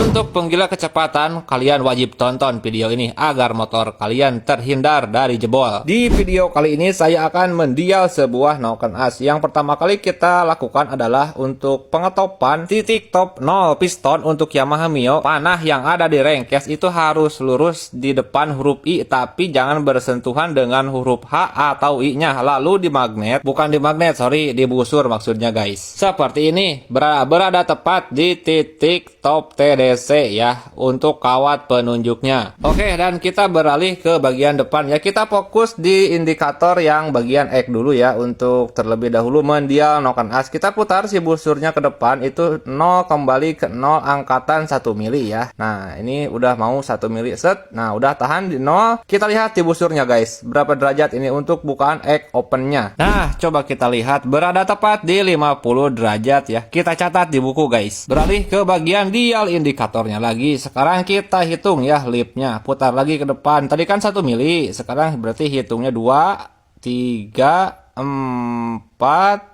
Untuk penggila kecepatan, kalian wajib tonton video ini agar motor kalian terhindar dari jebol. Di video kali ini saya akan mendial sebuah noken as. Yang pertama kali kita lakukan adalah untuk pengetopan titik top 0 piston untuk Yamaha Mio. Panah yang ada di rengkes itu harus lurus di depan huruf I, tapi jangan bersentuhan dengan huruf H atau I-nya. Lalu di magnet, bukan di magnet, sorry, di busur maksudnya guys. Seperti ini, berada tepat di titik top TDC ya, untuk kawat penunjuknya. Oke, dan kita beralih ke bagian depan ya. Kita fokus di indikator yang bagian X dulu ya, untuk terlebih dahulu mendial noken as. Kita putar si busurnya ke depan, itu 0 kembali ke 0 angkatan 1 mili ya. Nah, ini udah mau 1 mili set. Nah, udah tahan di 0. Kita lihat di busurnya guys, berapa derajat ini untuk bukaan X opennya. Nah, coba kita lihat, berada tepat di 50 derajat ya. Kita catat di buku guys. Beralih ke bagian dial indikatornya lagi. Sekarang kita hitung ya lipnya. Putar lagi ke depan. Tadi kan 1 mili. Sekarang berarti hitungnya 2, 3, 4,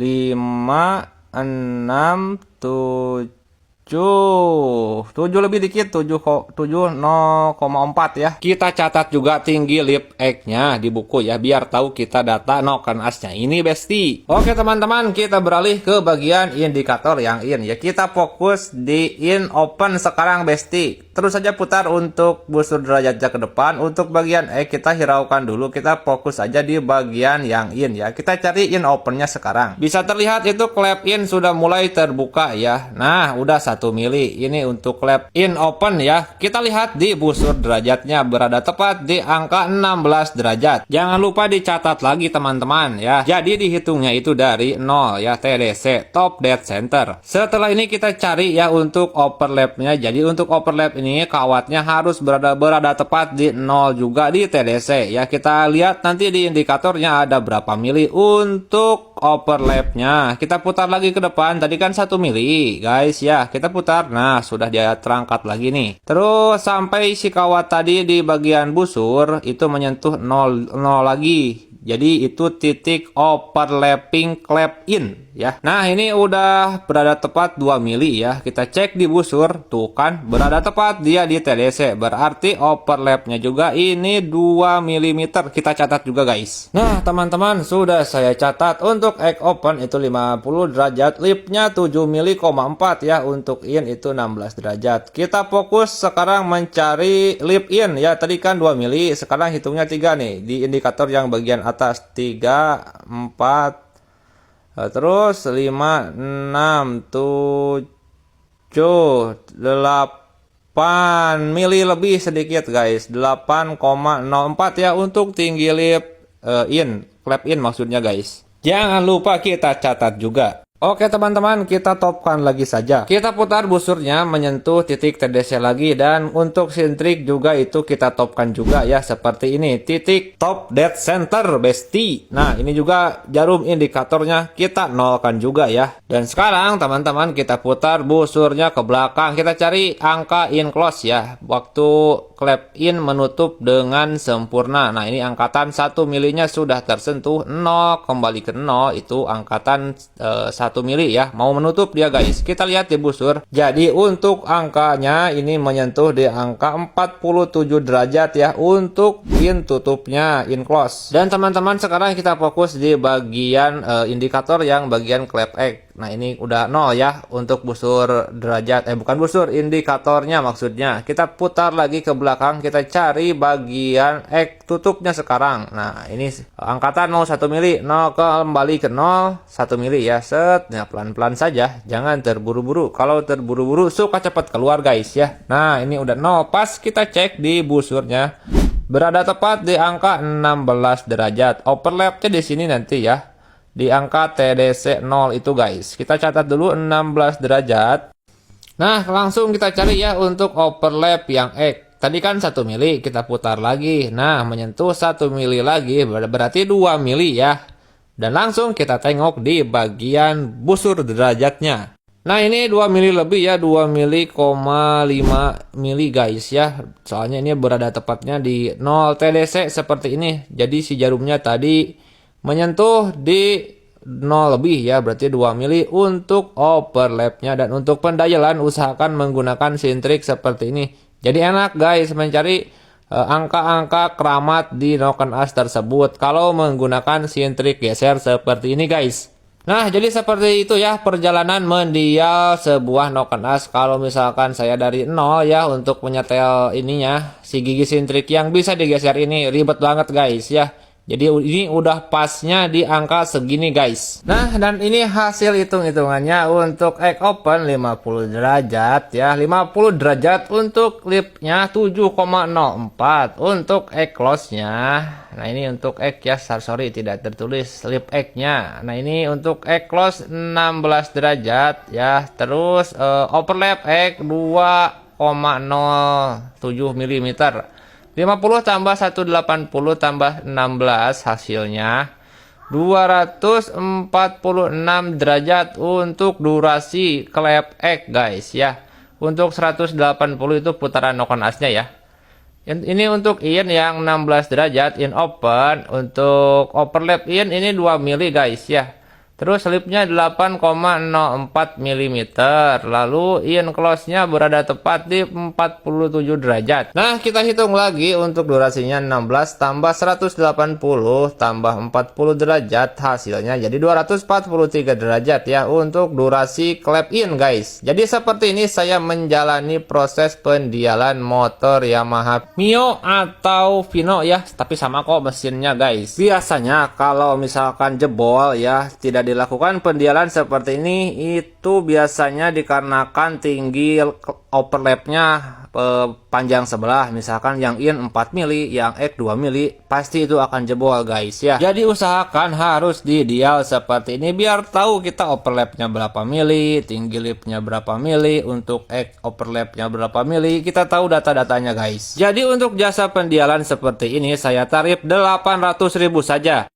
5, 6, 7 lebih dikit, 0,4 ya. Kita catat juga tinggi lip X-nya di buku ya, biar tahu kita data noken asnya ini besti. Oke teman-teman, kita beralih ke bagian indikator yang in ya. Kita fokus di in open sekarang besti. Terus saja putar untuk busur derajatnya ke depan. Untuk bagian X kita hiraukan dulu, kita fokus aja di bagian yang in ya. Kita cari in opennya sekarang. Bisa terlihat itu klep in sudah mulai terbuka ya. Nah, udah 1 mili. Ini untuk klep in open ya. Kita lihat di busur derajatnya berada tepat di angka 16 derajat. Jangan lupa dicatat lagi teman-teman ya. Jadi dihitungnya itu dari 0 ya, TDC, top dead center. Setelah ini kita cari ya untuk overlapnya. Jadi untuk overlap ini kawatnya harus berada tepat di 0 juga di TDC ya. Kita lihat nanti di indikatornya ada berapa mili untuk overlapnya. Kita putar lagi ke depan. Tadi kan 1 mili guys ya. Kita putar, nah sudah dia terangkat lagi nih. Terus sampai si kawat tadi di bagian busur itu menyentuh 0 lagi. Jadi itu titik overlapping klep in ya. Nah, ini udah berada tepat 2 mili ya. Kita cek di busur, tuh kan berada tepat dia di TDC. Berarti overlapnya juga ini 2 mm. Kita catat juga guys. Nah, teman-teman, sudah saya catat untuk X open itu 50 derajat, lipnya 7 mili,4 ya. Untuk in itu 16 derajat. Kita fokus sekarang mencari lip in ya. Tadi kan 2 mili, sekarang hitungnya 3 nih di indikator yang bagian atas. 3, 4, terus 5, 6, 7, 8 mili lebih sedikit guys, 8,04 ya untuk tinggi lip in, klep in maksudnya guys. Jangan lupa kita catat juga. Oke teman-teman, kita topkan lagi saja. Kita putar busurnya menyentuh titik TDC lagi, dan untuk sintrik juga itu kita topkan juga ya, seperti ini, titik top dead center besti. Nah, ini juga jarum indikatornya kita nolkan juga ya. Dan sekarang teman-teman kita putar busurnya ke belakang, kita cari angka in close ya, waktu klep in menutup dengan sempurna. Nah, ini angkatan 1 milinya sudah tersentuh, 0 kembali ke 0 itu angkatan 1 mili ya, mau menutup dia guys. Kita lihat di busur. Jadi untuk angkanya ini menyentuh di angka 47 derajat ya untuk in tutupnya, in close. Dan teman-teman sekarang kita fokus di bagian indikator yang bagian klep X. Nah, ini udah 0 ya untuk busur derajat, bukan busur, indikatornya maksudnya. Kita putar lagi ke belakang, kita cari bagian X tutupnya sekarang. Nah, ini angkatan 0 1 mili, 0 kembali ke 0 1 mili ya, set. Nah, pelan-pelan saja, jangan terburu-buru. Kalau terburu-buru suka cepat keluar guys ya. Nah, ini udah 0, pas kita cek di busurnya berada tepat di angka 16 derajat. Overlapnya di sini nanti ya, di angka TDC 0 itu guys. Kita catat dulu 16 derajat. Nah, langsung kita cari ya untuk overlap yang X. Tadi kan 1 mili, kita putar lagi. Nah, menyentuh 1 mili lagi, berarti 2 mili ya. Dan langsung kita tengok di bagian busur derajatnya. Nah, ini 2 mili lebih ya, 2 mili,5 mili guys ya. Soalnya ini berada tepatnya di 0 TDC seperti ini. Jadi si jarumnya tadi menyentuh di 0 lebih ya, berarti 2 mili untuk overlapnya. Dan untuk pendialan usahakan menggunakan sintrik seperti ini. Jadi enak guys mencari angka-angka keramat di Noken As tersebut kalau menggunakan sintrik geser seperti ini guys. Nah, jadi seperti itu ya perjalanan mendial sebuah Noken As. Kalau misalkan saya dari nol ya untuk menyetel ininya, si gigi sintrik yang bisa digeser ini ribet banget guys ya. Jadi ini udah pasnya di angka segini guys. Nah, dan ini hasil hitung-hitungannya untuk egg open 50 derajat ya. 50 derajat untuk lipnya 7,04. Untuk egg close-nya. Nah, ini untuk egg ya, sorry tidak tertulis lip egg-nya. Nah, ini untuk egg close 16 derajat ya. Terus overlap egg 2,07 mm. 50 tambah 180 tambah 16 hasilnya 246 derajat untuk durasi clap egg guys ya. Untuk 180 itu putaran Noken As-nya ya. Ini untuk in yang 16 derajat in open. Untuk overlap in ini 2 mili guys ya. Terus lipnya 8,04 mm. Lalu in close-nya berada tepat di 47 derajat. Nah, kita hitung lagi untuk durasinya 16 tambah 180 tambah 40 derajat. Hasilnya jadi 243 derajat ya untuk durasi clap in guys. Jadi seperti ini saya menjalani proses pendialan motor Yamaha Mio atau Vino ya. Tapi sama kok mesinnya guys. Biasanya kalau misalkan jebol ya tidak dilakukan pendialan seperti ini, itu biasanya dikarenakan tinggi overlapnya panjang sebelah. Misalkan yang in 4 mili, yang egg 2 mili, pasti itu akan jebol guys ya. Jadi usahakan harus didial seperti ini biar tahu kita overlapnya berapa mili, tinggi lipnya berapa mili, untuk egg overlapnya berapa mili, kita tahu data-datanya guys. Jadi untuk jasa pendialan seperti ini saya tarif 800.000 saja.